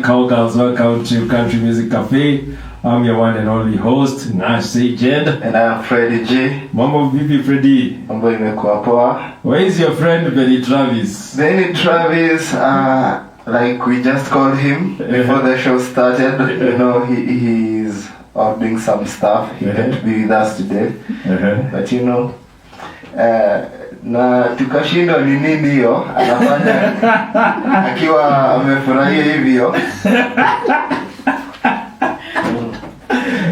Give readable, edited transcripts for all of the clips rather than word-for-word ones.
Cowgirls. Welcome to Country Music Cafe. I'm your one and only host, Nash Sajed. And I'm Freddie J. Mambo vipi Freddie? Mambo imekuwa poa. Where is your friend Benny Travis? Benny Travis, like we just called him before the show started. You know, he's out doing some stuff. He can't be with us today. But you know, na tukashindwa ni nini hiyo anafanya akiwa amefurahia hivyo.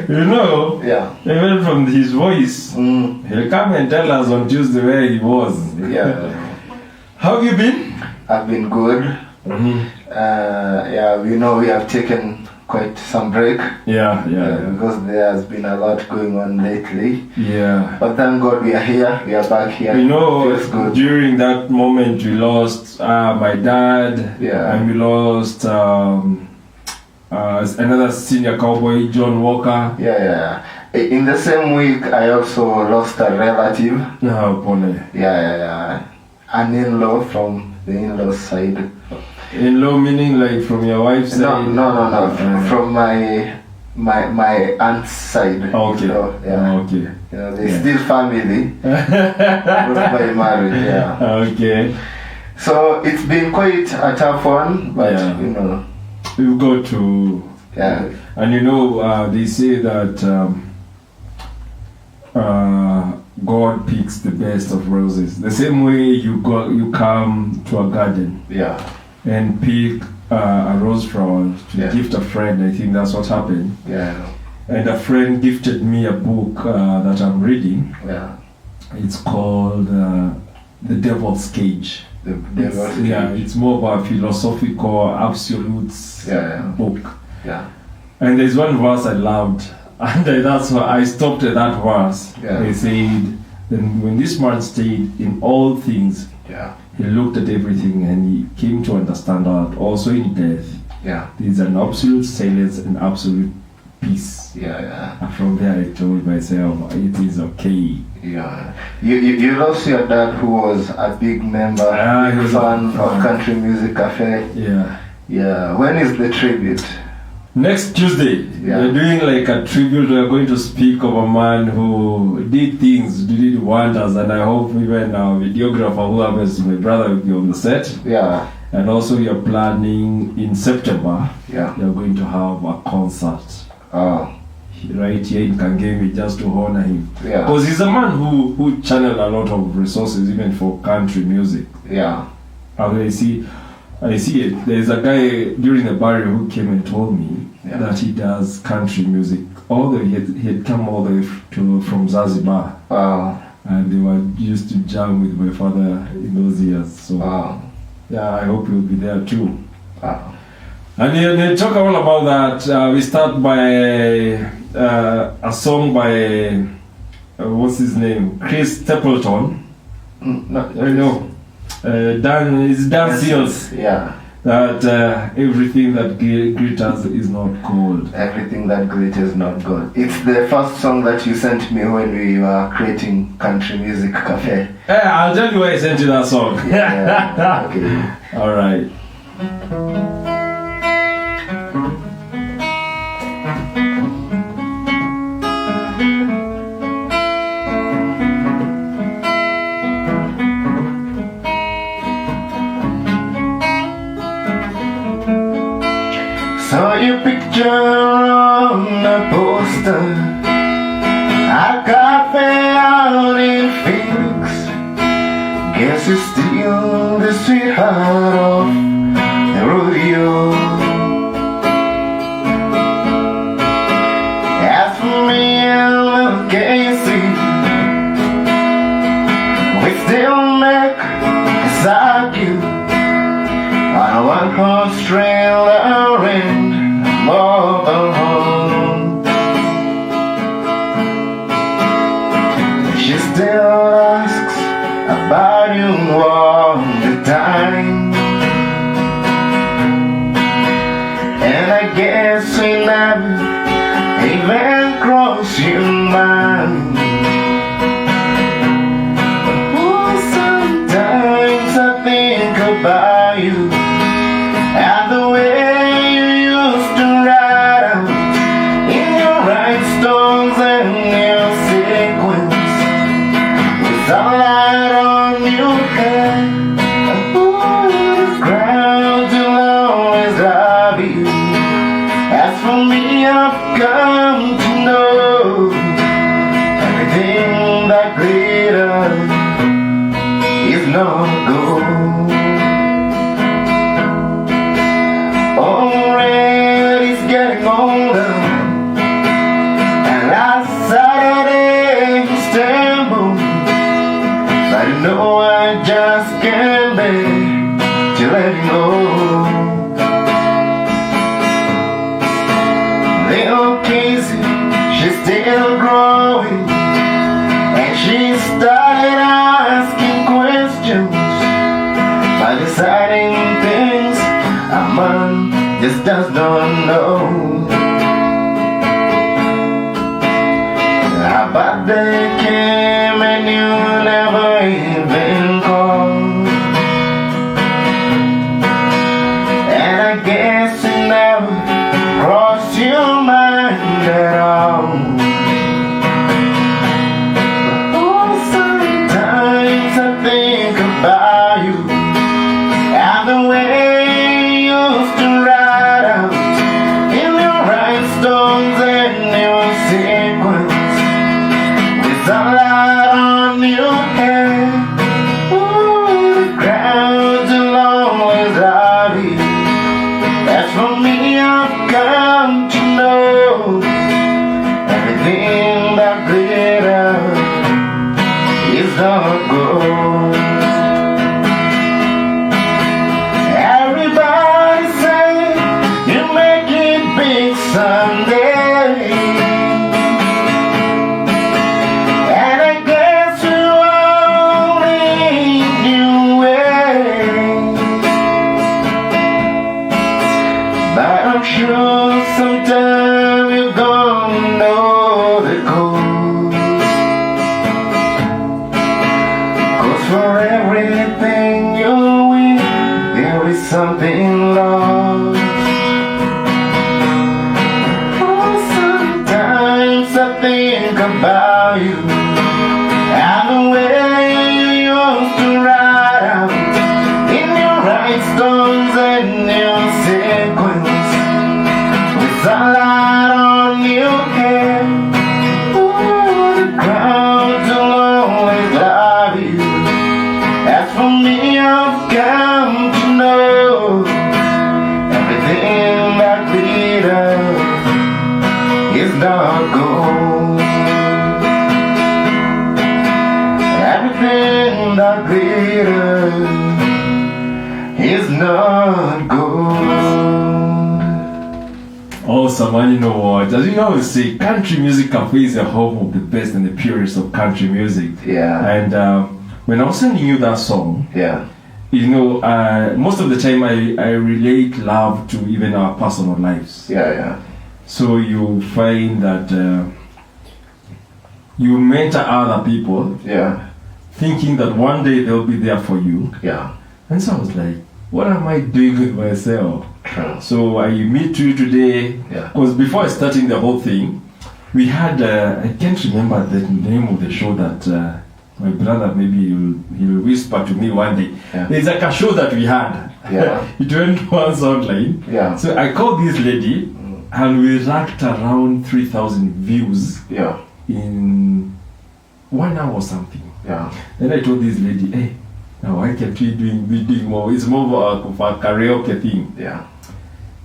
You know, even from his voice, he'll come and tell us on Tuesday where he was. Yeah. How have you been? I've been good. Yeah, we know we have taken quite some break. Yeah. Because there has been a lot going on lately. Yeah. But thank God we are here. We are back here. You know, during that moment we lost my dad. Yeah. And we lost another senior cowboy, John Walker. Yeah. In the same week, I also lost a relative. No, Pone. Yeah. An in-law from the in-law side. In-law meaning like from your wife's side? No. From my aunt's side. Okay. So, yeah. Okay. You know, they're still family. Not by marriage, yeah. Okay. So it's been quite a tough one, but you know. We've got to... Yeah. And you know, they say that God picks the best of roses. The same way you come to a garden and pick a rose flower to gift a friend. I think that's what happened. Yeah. And a friend gifted me a book that I'm reading. Yeah. It's called The Devil's Cage. It's more of a philosophical absolutes book. Yeah. And there's one verse I loved, and that's why I stopped at that verse. They said, then when this man stayed in all things, he looked at everything and he came to understand that also in death, there's an absolute silence and absolute peace. And from there I told myself, it is okay. Yeah. You lost your dad, who was a big member, big fan of Country Music Cafe. Yeah. When is the tribute? Next Tuesday. We're doing like a tribute. We're going to speak of a man who did things, did wonders, and I hope even our videographer, who happens to my brother, will be on the set. Yeah. And also we are planning in September. We are going to have a concert. Right here in Kangemi, just to honor him. Because he's a man who channeled a lot of resources even for country music. And I see it. There's a guy during the burial who came and told me that he does country music. Although he had come all the way from Zanzibar. And they were used to jam with my father in those years. So I hope you'll be there too. And they talk all about that. We start by a song by what's his name? Chris Stapleton. Dan Seals. That everything that glitters is not gold. Everything that glitters is not gold. It's the first song that you sent me when we were creating Country Music Cafe. I'll tell you why I sent you that song. Okay. All right. Saw your picture on a poster, a cafe out in Phoenix. Guess you're still the sweetheart of the rodeo. As for me and little Casey, we still make us argue on a one-horse trailer in mobile home. She still asks about you all the time, and I guess we never even cross your mind. Oh, sometimes I think about you and the way you not go. Already it's getting older, and last Saturday he stumbled, but you know I just can't bear to let him go. Little Casey, she's still growing, and she started asking questions, by deciding things a man just does not know. But they came and you never even called, and I guess it never crossed your mind at all. Oh, sometimes I think about you and the way you used to ride out in your rhinestones and your sequins, with sunlight on your hair. Ooh, the crowds will always love you. As for me, I've come to know everything that glitters is not gold. Everybody say you make it big someday, and I guess you only knew way. But I'm sure sometime you're gonna know the code. 'Cause for everything you win, there is something lost. Oh, sometimes I think about you and the way you used to ride out in your rhinestones and your sequins, with sunlight on your hair. Ooh, the crowds will always love you. As for me, I've come to know everything that glitters is not gold. Everything that glitters is not gold. Awesome, and you know what? As we always say, Country Music Cafe is the home of the best and the purest of country music. Yeah. And when I was sending you that song, Yeah. you know, most of the time I relate love to even our personal lives. Yeah, yeah. So you find that you mentor other people, Yeah. thinking that one day they'll be there for you. Yeah. And so I was like, what am I doing with myself? True. So I meet you today, Yeah. because before starting the whole thing, we had, I can't remember the name of the show that my brother, maybe he'll whisper to me one day. Yeah. There's like a show that we had. Yeah. It went once online. Yeah. So I called this lady and we racked around 3,000 views Yeah. in 1 hour or something. Yeah. Then I told this lady, hey, now why can't we be doing more? It's more of a karaoke thing. Yeah.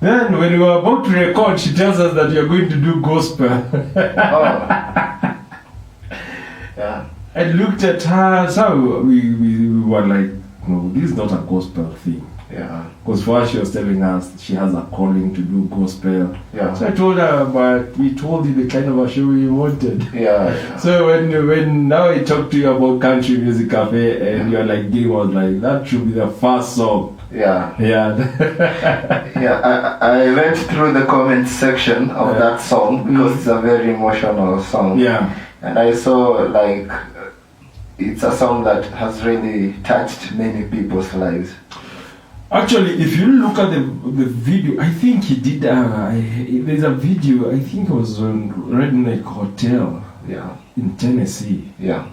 Then when we were about to record, she tells us that you're going to do gospel. Oh. Yeah. I looked at her, so we were like, no, this is not a gospel thing. Yeah. Because for her, she was telling us she has a calling to do gospel. Yeah. So I told her, but we told you the kind of a show we wanted. Yeah. Yeah. So when now I talk to you about Country Music Cafe and you're like, Game was like, that should be the first song. Yeah. Yeah. Yeah, I went through the comment section of that song because it's a very emotional song. Yeah. And I saw like it's a song that has really touched many people's lives. Actually, if you look at the video, I think he did. There's a video. I think it was on Redneck Hotel. Yeah. In Tennessee. Yeah.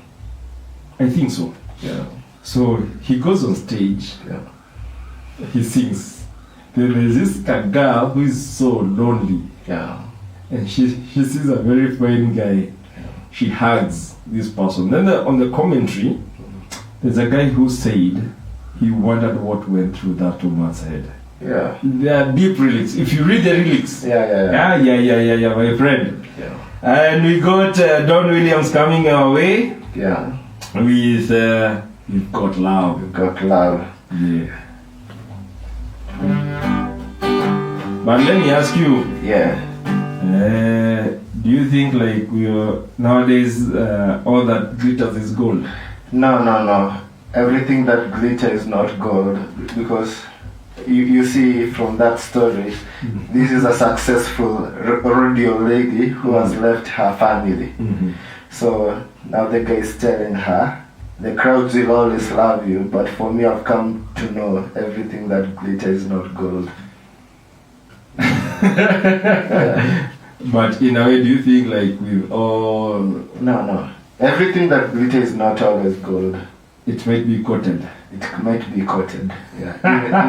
I think so. Yeah. So he goes on stage. Yeah. He sings. Then there's this girl who is so lonely. Yeah. And she sees a very fine guy. She hugs this person. Then on the commentary, there's a guy who said, he wondered what went through that woman's head. Yeah. They are deep lyrics. If you read the lyrics, Yeah, my friend. Yeah. And we got Don Williams coming our way. Yeah. With We've Got Love. We've Got Love. Yeah. But let me ask you. Yeah. Do you think like we are nowadays all that glitters is gold? No. Everything that glitter is not gold, because you see from that story, this is a successful rodeo lady who has left her family. So now the guy is telling her, the crowds will always love you, but for me I've come to know everything that glitter is not gold. Yeah. But in a way, do you think like with all... No. Everything that glitter is not always gold. It might be coated. It might be coated. Yeah.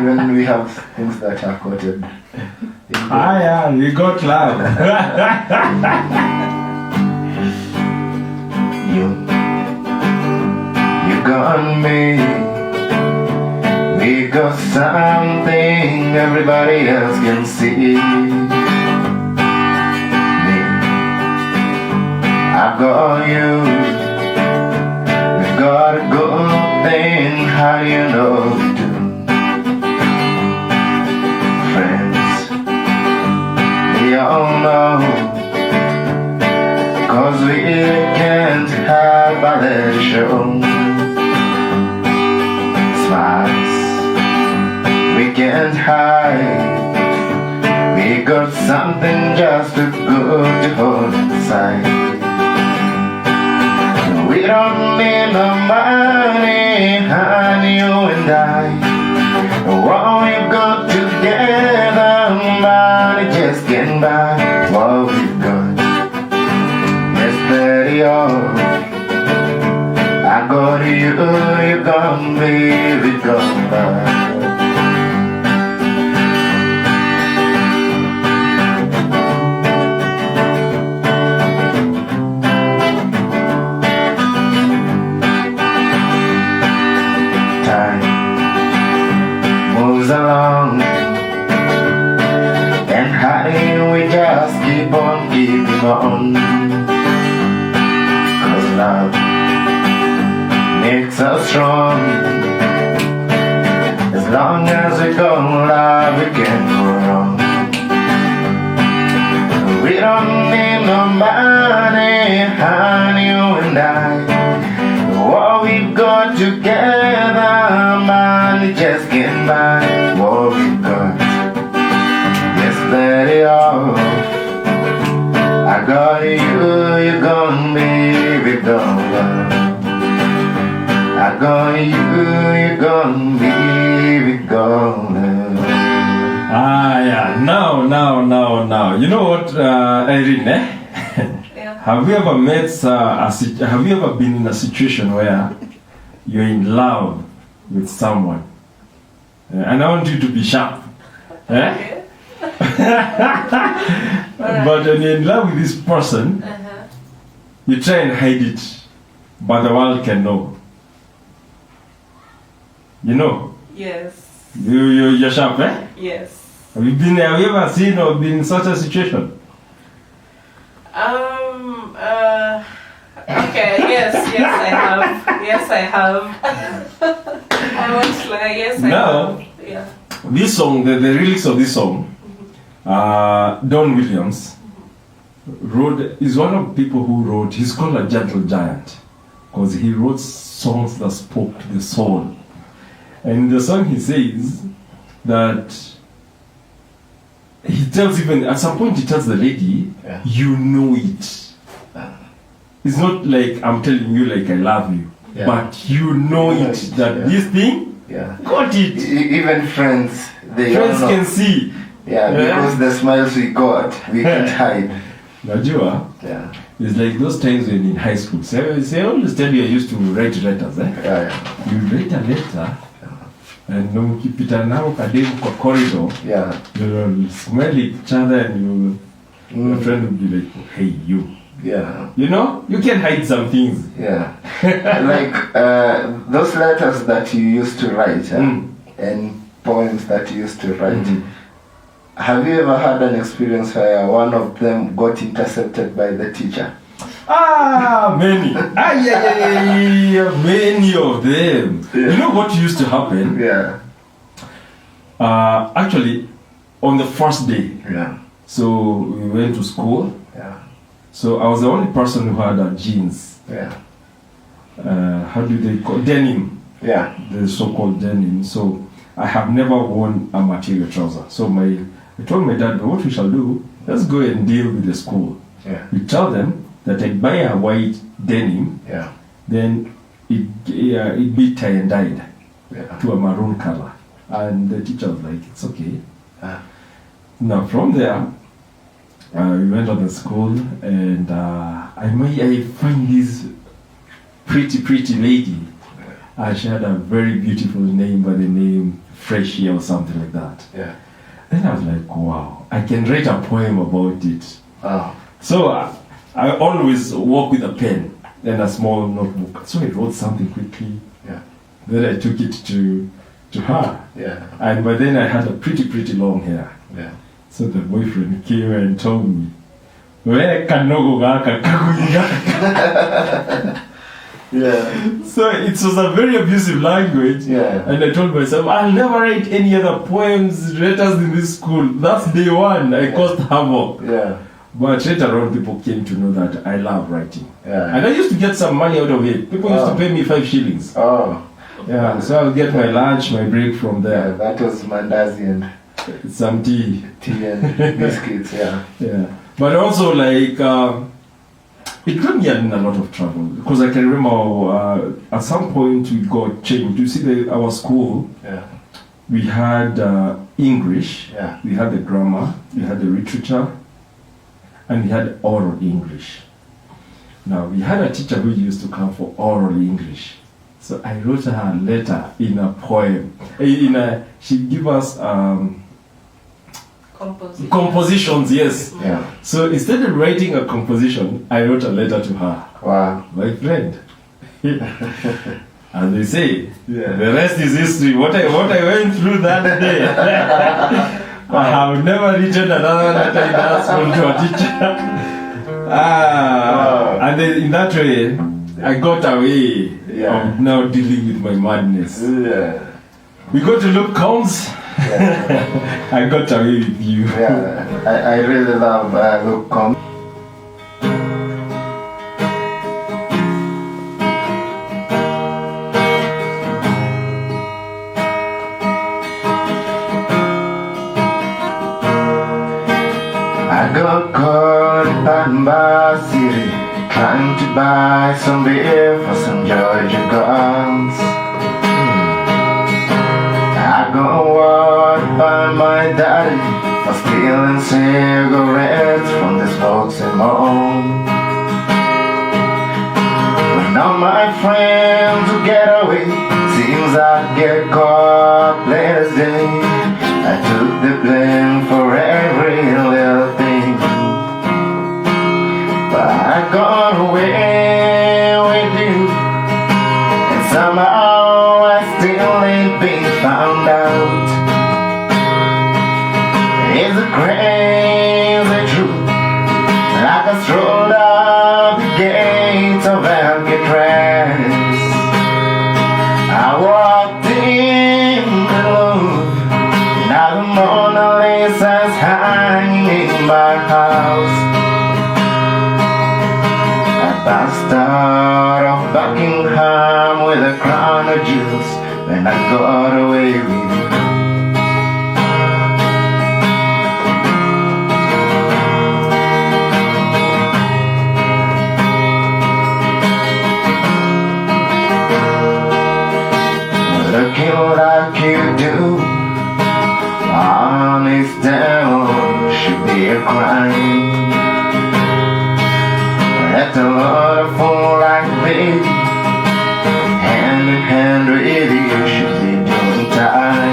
Even we have things that are coated. Yeah, we got love. You got me. We got something everybody else can see. I got you. We got a good thing. How do you know we do? Friends, we all know, 'cause we can't hide by the show. Smiles, we can't hide. We got something just too good to hold inside. We don't need no money, honey, you and I. What we've got together, money just getting by. What we've got, let's let it off. I got you, you got me, we got love. Along, and honey, we just keep on keeping on, 'cause love makes us strong. As long as we don't love, we can't go wrong. We don't need no money, honey, you and I. What we've got together, money just getting by. What we've got, just let it off. I got you, you got me, we got love. I got you, you got me, we got love. Yeah. Now. You know what, Irene? Have you ever met have you ever been in a situation where you're in love with someone? And I want you to be sharp. Okay. But when you're in love with this person, you try and hide it, but the world can know. You know? Yes. You're sharp, eh? Yes. Have you ever seen or been in such a situation? Okay, yes, I have. Yes, I have. I won't lie, yes, I have. Yeah. This song, the lyrics of this song, Don Williams is one of the people who wrote, he's called a gentle giant, because he wrote songs that spoke to the soul. And in the song he says that he tells at some point he tells the lady, you know it. It's not like I'm telling you like I love you, but you know it, that this thing, got it. Even friends can see. Because the smiles we got, we can't hide. Najua, it's like those times when in high school. So I always tell you I used to write letters. You write a letter, and ukipita nao kademu kwa corridor, you'll smell each other, and your friend will be like, hey, you. Yeah. You know, you can hide some things. Yeah. Like those letters that you used to write and poems that you used to write. Have you ever had an experience where one of them got intercepted by the teacher? Many. Yeah, many of them. Yeah. You know what used to happen? Yeah. Actually, on the first day. Yeah. So we went to school. Yeah. So I was the only person who had jeans. Yeah. How do they call denim? Yeah. The so-called denim. So I have never worn a material trouser. So I told my dad, what we shall do, let's go and deal with the school. Yeah. We tell them that I buy a white denim, then it be tie and dyed to a maroon color. And the teacher was like, it's okay. Now from there, we went to the school, and I find this pretty lady. She had a very beautiful name by the name Freshie or something like that. Yeah. Then I was like, wow, I can write a poem about it. So I always walk with a pen and a small notebook. So I wrote something quickly. Yeah. Then I took it to her. Yeah. And by then I had a pretty long hair. Yeah. So the boyfriend came and told me, "Where can no go?" Yeah. So it was a very abusive language. Yeah. And I told myself, I'll never write any other poems, letters in this school. That's day one. I caused havoc. Yeah. But later on, people came to know that I love writing. Yeah. And I used to get some money out of it. People used to pay me 5 shillings. Oh. Yeah, so I'll get my lunch, my break from there. Yeah, that was mandazi and some tea. Tea and biscuits, yeah. Yeah. But also, like, it got me in a lot of trouble. Because I can remember at some point we got changed. You see, our school, we had English, we had the grammar, we had the literature, and we had oral English. Now, we had a teacher who used to come for oral English. So I wrote her a letter in a poem. She gave us compositions, yes. Yeah. So instead of writing a composition, I wrote a letter to her. Wow. My friend. And they say, the rest is history. What I went through that day. I have never written another letter in that school to a teacher. And then in that way, I got away of now dealing with my madness. Yeah. We go to Luke Combs. I got away with you. Yeah, I really love Luke Combs. I got caught in Panama City, trying to buy some beer for some Georgia girls. I got warned by my daddy for stealing cigarettes from this boxing mall. When all my friends would get away, seems I'd get caught last day. I took the blame for every little thing, but I got away with you, and somehow I still ain't been found out. It's a crazy truth, like I strolled up the gates of Alcatraz. I walked in alone, now the Mona Lisa's hanging in my house. I passed out of Buckingham with a crown of jewels, and I got away with you. Looking like you do, honest devil should be a crime. Let a lot of fool like me hand in hand with you should be doing time.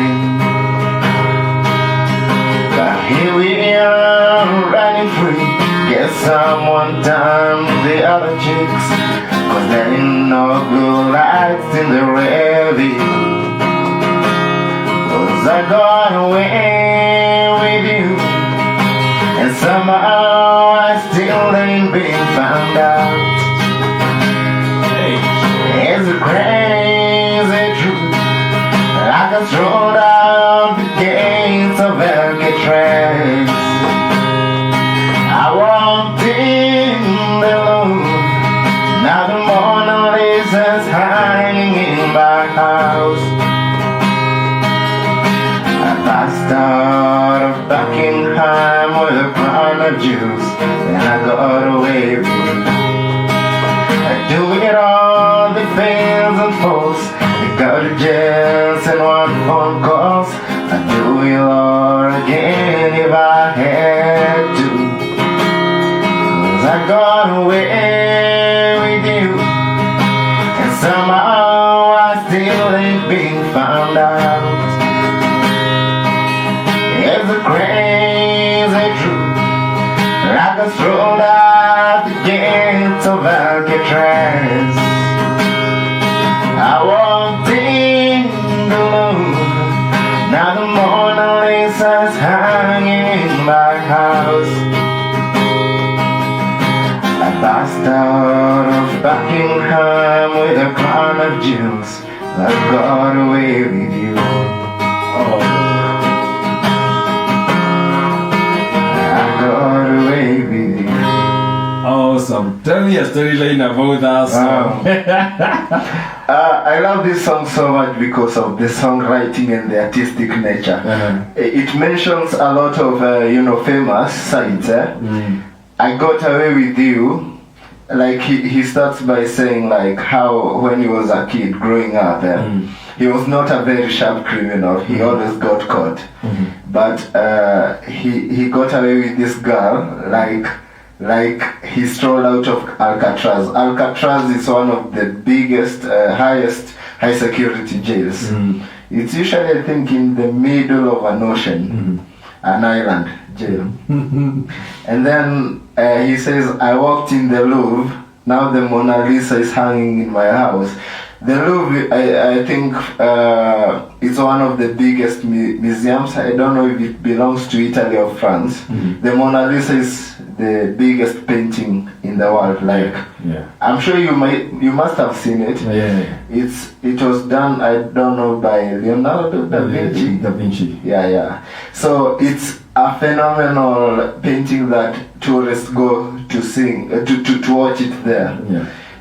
the review. 'Cause I got away with you, and somehow I still ain't been found out. Hey. It's a crazy truth. I got thrown out the gates of Alcatraz. I walked in the Louvre. Now the Mona Lisa's hanging in my house. I passed out of Buckingham with a crown of jewels, and I got away with it. I do it all the things and faults. I go to jail and one phone calls. I do it all again if I had to. 'Cause I got away with you, and somehow I still ain't been found out. It's a crazy truth. Like I strolled out the gates of Alcatraz. I walked in the Louvre. Now the Mona Lisa's hanging in my house. I passed out of Buckingham with a crown of jewels. I got away with you. Oh. I got away with you. Awesome. Tell me a storyline about that song. I love this song so much because of the songwriting and the artistic nature. It mentions a lot of famous sites. I got away with you. Like he starts by saying like how when he was a kid growing up, he was not a very sharp criminal. He always got caught, but he got away with this girl like he strolled out of Alcatraz. Alcatraz is one of the biggest, highest high security jails. It's usually, I think, in the middle of an ocean, an island jail. And then he says, I walked in the Louvre. Now the Mona Lisa is hanging in my house. The Louvre, I think, is one of the biggest museums. I don't know if it belongs to Italy or France. The Mona Lisa is the biggest painting in the world. Like, I'm sure you must have seen it. It was done, I don't know, by Leonardo da Vinci. Da Vinci. Yeah. So it's a phenomenal painting that tourists go to to watch it there.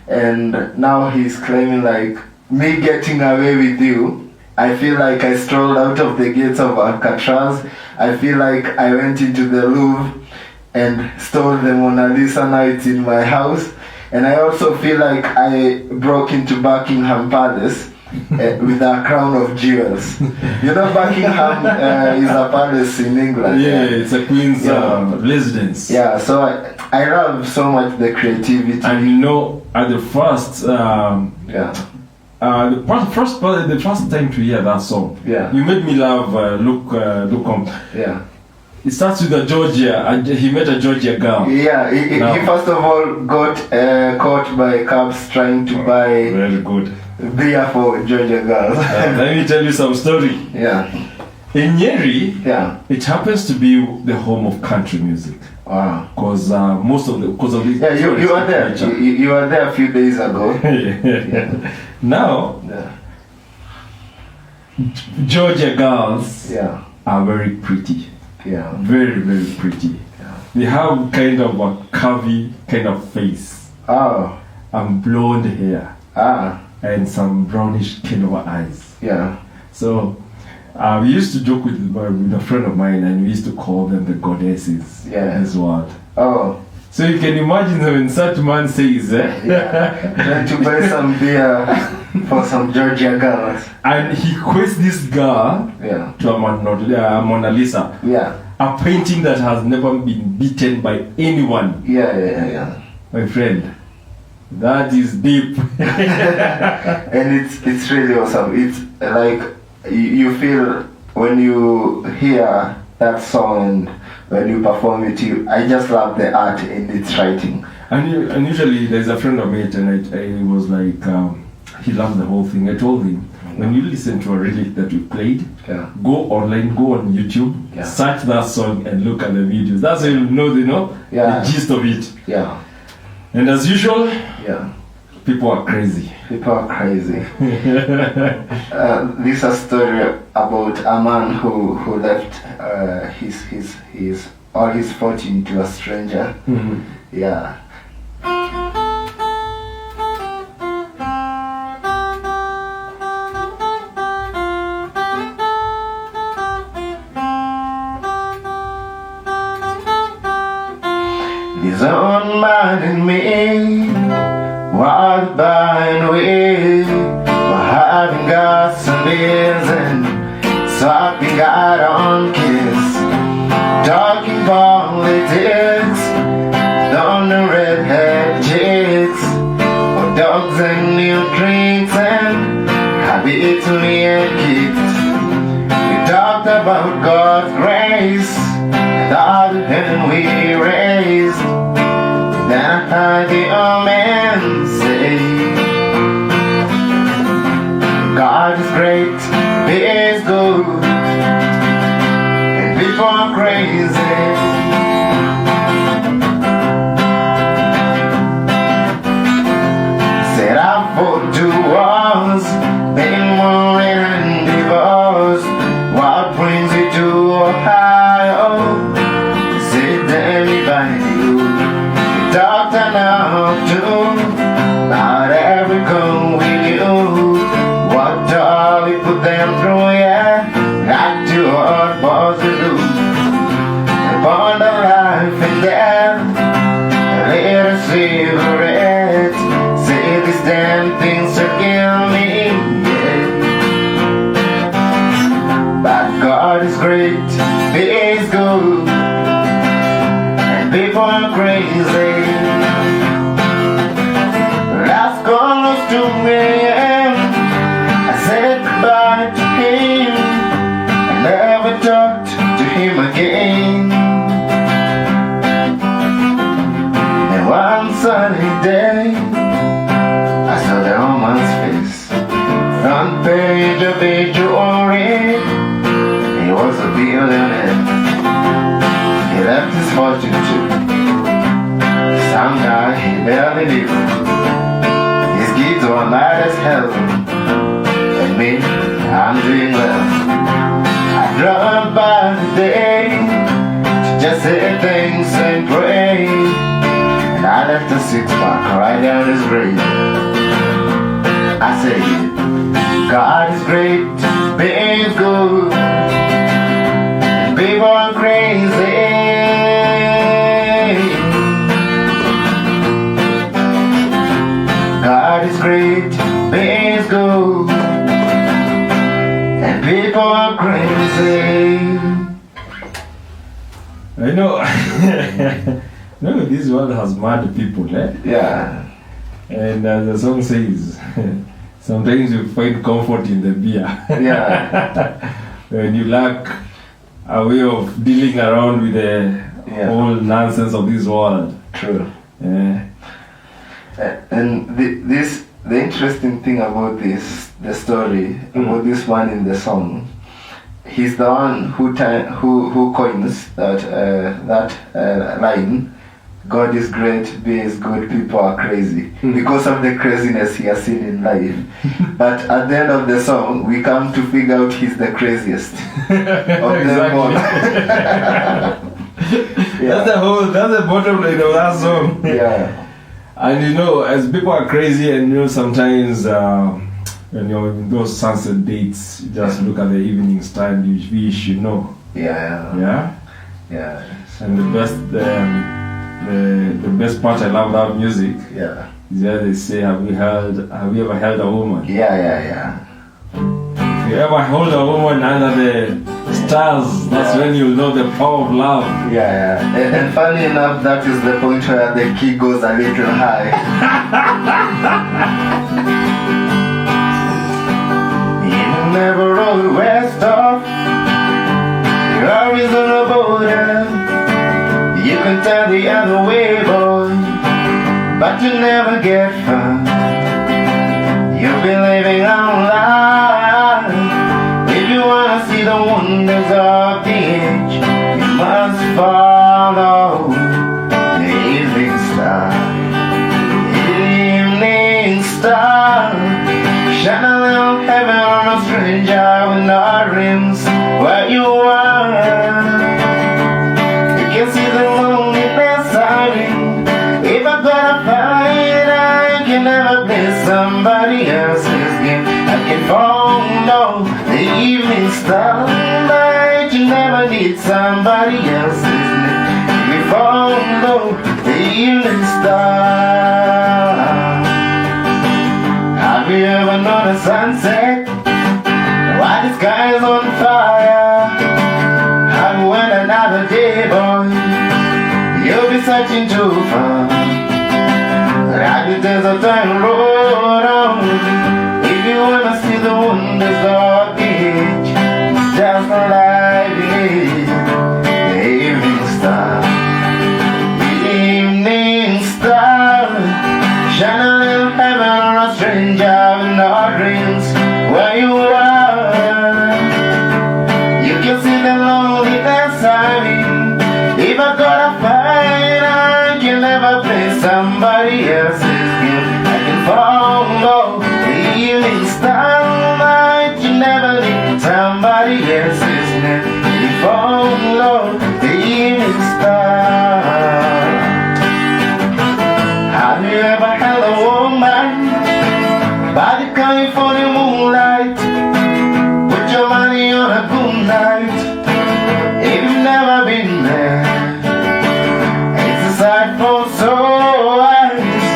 And now he's claiming like, me getting away with you, I feel like I strolled out of the gates of Alcatraz. I feel like I went into the Louvre and stole the Mona Lisa. Now it's in my house. And I also feel like I broke into Buckingham Palace with a crown of jewels. You know, Buckingham is a palace in England. It's a queen's residence. So I love so much the creativity. And at the first, the first time to hear that song, you made me love Look On. It starts with a Georgia, and he met a Georgia girl. He first of all got caught by cops trying to buy very good beer for Georgia girls. Let me tell you some story. In Nyeri, it happens to be the home of country music. Wow. Because because of the you were there. You were there a few days ago. Now, Georgia girls are very pretty. Very, very pretty. They have kind of a curvy kind of face. And blonde hair. And some brownish kind of eyes. So we used to joke with a friend of mine, and we used to call them the goddesses as well. So you can imagine when such man says, trying to buy some beer for some Georgia girls. And he quotes this girl to a Mona Lisa. A painting that has never been beaten by anyone. My friend, that is deep. And it's really awesome. It's like you feel when you hear that song and when you perform it, I just love the art in its writing. And usually there's a friend of mine, and I was like, he loved the whole thing. I told him, when you listen to a release that we played, go online, go on YouTube, search that song and look at the videos. That's how you know the gist of it. Yeah. And as usual, people are crazy. People are crazy. This is a story about a man who left all his fortune to a stranger. Mm-hmm. Yeah. His own man and me walked by and we were having got some beers and swapping out on kiss, talking politics, down the redhead chicks, or dogs and new drinks and habits we had kicked. We talked about God's grace and all the hand we raised. Then I heard the old man say, God is great, He is good, and people are crazy. Said I fought 2 wars, been married and divorced. What brings you to Ohio? Said anybody you talked enough to about every code we knew. What all we put them through, not too hard was to do. Upon the life and death, a little cigarette. Say these damn things to kill me, But God is great, He is good, and people are crazy. Last call was 2 a.m. I said goodbye to him. I never talked to him again. And one sunny day, I saw the woman's face, front page of Obituary. He was a billionaire. He left his fortune too. Some guy he barely knew. His kids were mad as hell. And me, I'm doing well. I drove by today to just say thanks and pray. And I left a 6-pack right down his grave. I say, God is great, being good, and people are crazy. God is great, being good, and people are crazy. I know. No, this world has mad people, eh? Yeah. And the song says, sometimes you find comfort in the beer. Yeah. When you lack a way of dealing around with the whole nonsense of this world. True. Yeah. And the interesting thing about the story, about this one in the song, he's the one who coins that line. God is great, B is good, people are crazy. Because of the craziness he has seen in life. But at the end of the song, we come to figure out he's the craziest of them all. That's the bottom line of that song. Yeah. And you know, as people are crazy, and you know, sometimes when you're in those sunset dates, you just look at the evening star and you wish you know. Yeah. And the best part I love about music is where they say, have you ever held a woman? Yeah. If you ever hold a woman under the stars, that's when you'll know the power of love. Yeah. And funny enough, that is the point where the key goes a little high. You never rode west off, you're always on the border. You can tell the other way, boy, but you never get far. You've been somebody else's gift. I can follow the evening starlight. You never need somebody else's gift. We follow the evening star. Have you ever known a sunset while the sky is on fire? Have you went another day, boy? You'll be searching too far. Like the desert and road on. If you wanna see the wonders of the age, just like the evening star. The evening star, shine a little heaven on a stranger with no dreams. Where you are, you can see the loneliness I mean. If I gotta fight, I can never play somebody else's game. I can follow the evening starlight. You never need somebody else's name. You follow the evening star. Have you ever held a woman by the California moonlight? Put your money on a good night. If you've never been there, it's a sight for sore eyes.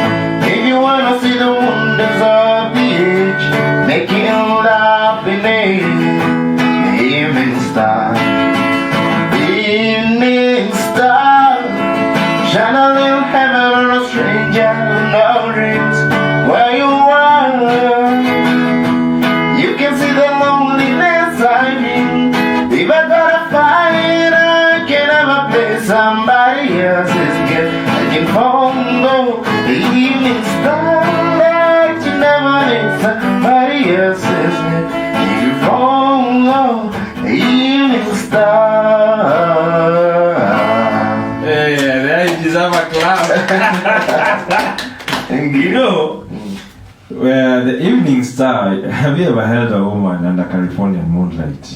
If you wanna see the wonders of the age, making love in the evening star. The evening star, shine a little heaven on a stranger who no dreams. Where you are, you can see the loneliness I mean. If I gotta fight, I can never play somebody else's gift. I can follow the evening starlight. You never need somebody else's gift. You can follow the evening star. Yeah, there you deserve a clap. You know, where the evening star, have you ever held a woman under Californian moonlight?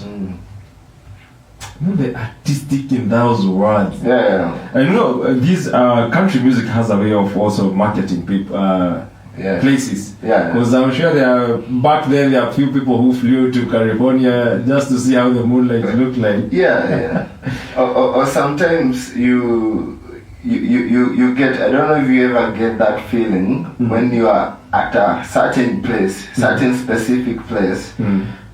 You know, the artistic in those words. Yeah. I know this country music has a way of also marketing people, places. Yeah. Because I'm sure back then there are few people who flew to California just to see how the moonlight looked like. Yeah. or sometimes you get, I don't know if you ever get that feeling when you are at a certain place, certain specific place.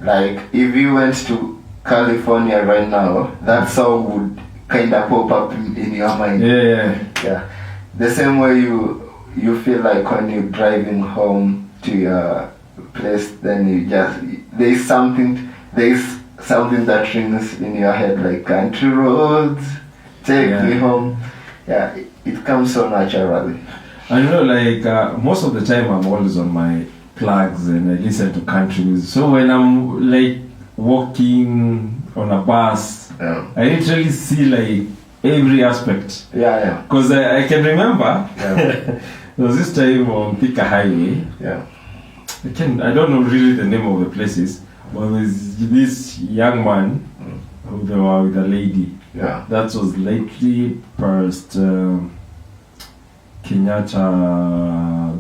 Like if you went to California right now, that song would kind of pop up in your mind. Yeah. The same way you feel like when you're driving home to your place, then you just, there's something that rings in your head, like country roads, take me home. Yeah, it comes so naturally. I know, like most of the time I'm always on my plugs and I listen to country music. So when I'm like walking on a bus, I literally see like every aspect. Yeah. Because I can remember there was this time on Thika Highway. Yeah. I don't know really the name of the places, but there's this young man who they were with a lady. Yeah. That was lately past Kenyatta,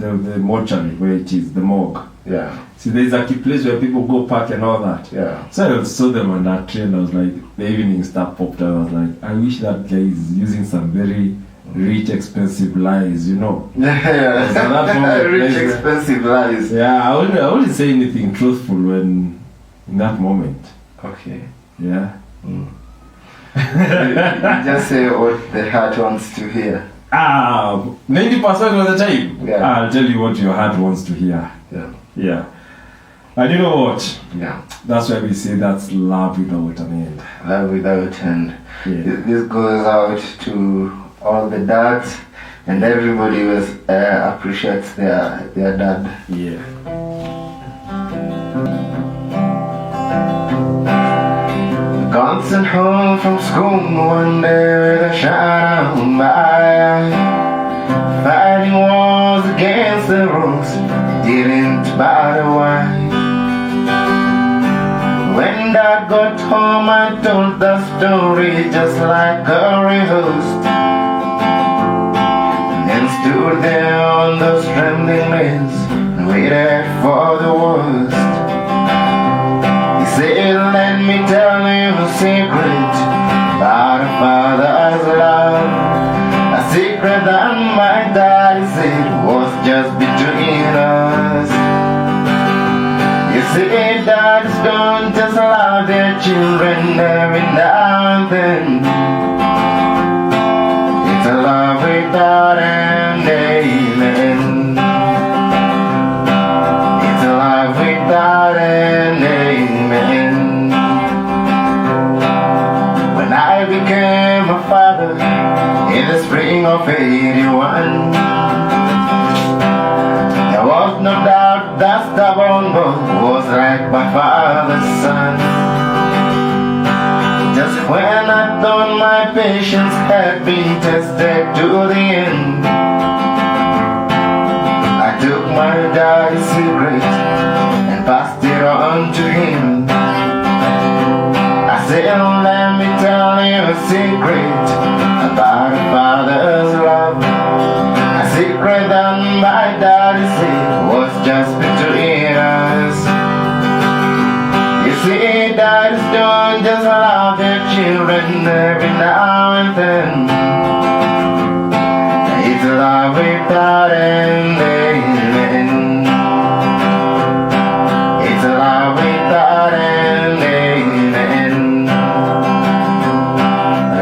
the mortuary where it is, the morgue. Yeah. See, there's a place where people go park and all that. Yeah. So I saw them on that train. I was like, the evening star popped out. I was like, I wish that guy is using some very rich, expensive lies, you know. Yeah. So that moment, rich, expensive lies. Yeah, I wouldn't say anything truthful when in that moment. Okay. Yeah. You just say what the heart wants to hear. 90% of the time. Yeah. I'll tell you what your heart wants to hear. Yeah. And you know what? Yeah. That's why we say that's love without an end. Love without end. Yeah. This goes out to all the dads and everybody who appreciates their dad. Yeah. Gone sent home from school one day with a shine on my eye, fighting wars against the rules, didn't bother why. When Dad got home, I told the story just like a rehearsed, and then stood there on those trembling legs, and waited for the worst. He said, let me tell you a secret about a father's love, a secret that my daddy said was just between us. You see, dads don't just love their children every now and then. It's a love without an amen. It's a love without an amen. When I became a father in the spring of '81, there was no doubt that stubborn boy was like my father's son. Just when I thought my patience had been tested to the end, I took my daddy's secret and passed it on to him. I said, let me tell you a secret about a father's love, a secret that my daddy said was just between us. You see, daddies don't just love their children every now and then. It's a love without an amen. It's a love without an amen.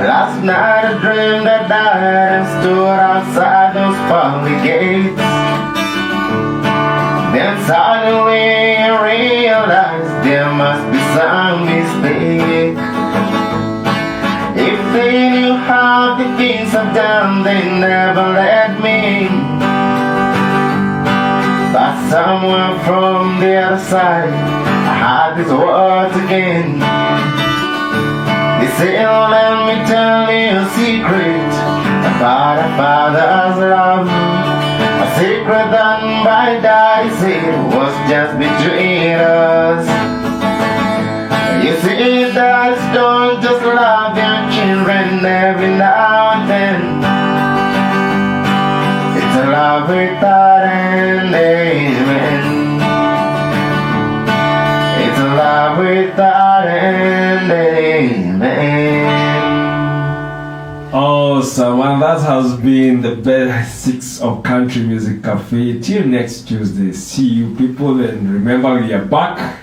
Last night I dreamed that dad stood outside those pearly gates. Then suddenly I realized there must be some mistake. If they knew how the things I've done, they never let me in. But somewhere from the other side, I heard these words again. They say, let me tell you a secret about a father's love, a secret that my daddy said was just between us. You see, dads don't just love their children every now and then. It's a love without an amen. It's a love without an amen. Awesome, and that has been the basics of Country Music Cafe. Till next Tuesday, see you people, and remember we are back.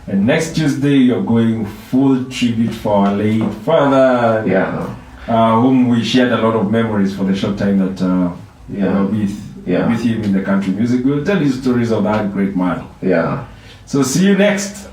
And next Tuesday you're going full tribute for our late father, whom we shared a lot of memories for the short time that we were with him in the country music. We'll tell you stories of that great man. Yeah. So see you next.